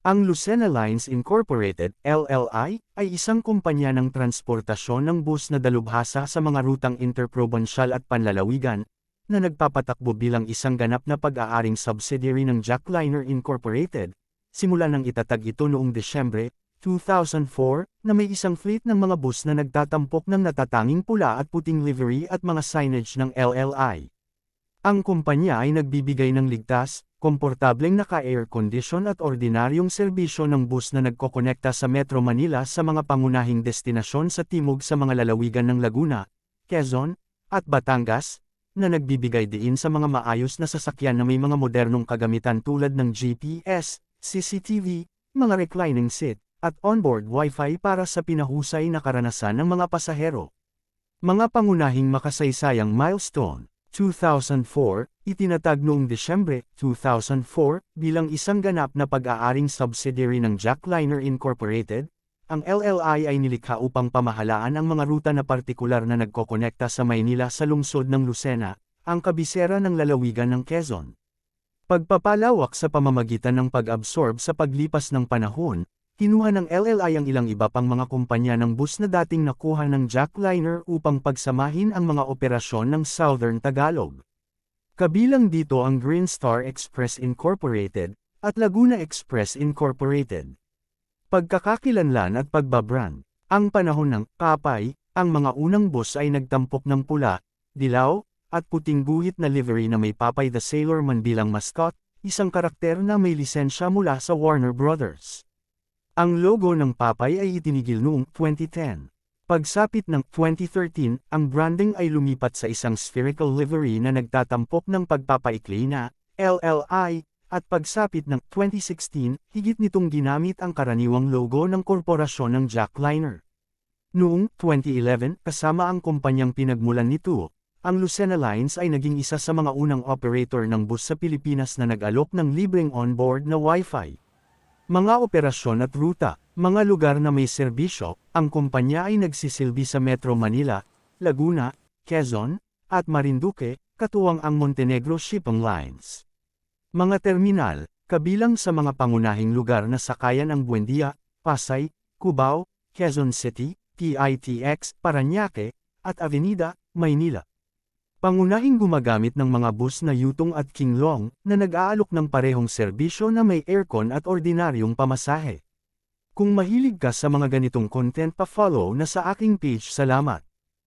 Ang Lucena Lines Incorporated, LLI, ay isang kumpanya ng transportasyon ng bus na dalubhasa sa mga rutang interprobansyal at panlalawigan, na nagpapatakbo bilang isang ganap na pag-aaring subsidiary ng Jackliner Incorporated, simula nang itatag ito noong Desyembre 2004, na may isang fleet ng mga bus na nagtatampok ng natatanging pula at puting livery at mga signage ng LLI. Ang kumpanya ay nagbibigay ng ligtas, komportableng naka-air condition at ordinaryong serbisyo ng bus na nagkokonekta sa Metro Manila sa mga pangunahing destinasyon sa timog sa mga lalawigan ng Laguna, Quezon, at Batangas, na nagbibigay diin sa mga maayos na sasakyan na may mga modernong kagamitan tulad ng GPS, CCTV, mga reclining seat, at onboard Wi-Fi para sa pinahusay na karanasan ng mga pasahero. Mga pangunahing makasaysayang milestone. 2004, itinatag noong Desyembre 2004 bilang isang ganap na pag-aaring subsidiary ng Jackliner Incorporated, ang LLI ay nilikha upang pamahalaan ang mga ruta na partikular na nagkokonekta sa Maynila sa lungsod ng Lucena, ang kabisera ng lalawigan ng Quezon. Pagpapalawak sa pamamagitan ng pag-absorb sa paglipas ng panahon, kinuha ng LLI ang ilang iba pang mga kumpanya ng bus na dating nakuha ng Jackliner upang pagsamahin ang mga operasyon ng Southern Tagalog. Kabilang dito ang Green Star Express Incorporated at Laguna Express Incorporated. Pagkakakilanlan at pagbabrand. Ang panahon ng Papay, ang mga unang bus ay nagtampok ng pula, dilaw, at puting guhit na livery na may Papay the Sailor Man bilang mascot, isang karakter na may lisensya mula sa Warner Brothers. Ang logo ng Papay ay itinigil noong 2010. Pagsapit ng 2013, ang branding ay lumipat sa isang spherical livery na nagtatampok ng pagpapaikli na LLI, at pagsapit ng 2016, higit nitong ginamit ang karaniwang logo ng korporasyon ng Jackliner. Noong 2011, kasama ang kumpanyang pinagmulan nito, ang Lucena Lines ay naging isa sa mga unang operator ng bus sa Pilipinas na nag-alok ng libreng onboard na Wi-Fi. Mga operasyon at ruta, mga lugar na may serbisyo, ang kumpanya ay nagsisilbi sa Metro Manila, Laguna, Quezon, at Marinduque, katuwang ang Montenegro Shipping Lines. Mga terminal, kabilang sa mga pangunahing lugar na sakayan ang Buendia, Pasay, Cubao, Quezon City, PITX, Parañaque, at Avenida, Maynila. Pangunahing gumagamit ng mga bus na Yutong at Kinglong, na nag-aalok ng parehong serbisyo na may aircon at ordinaryong pamasahe. Kung mahilig ka sa mga ganitong content pa-follow na sa aking page, salamat.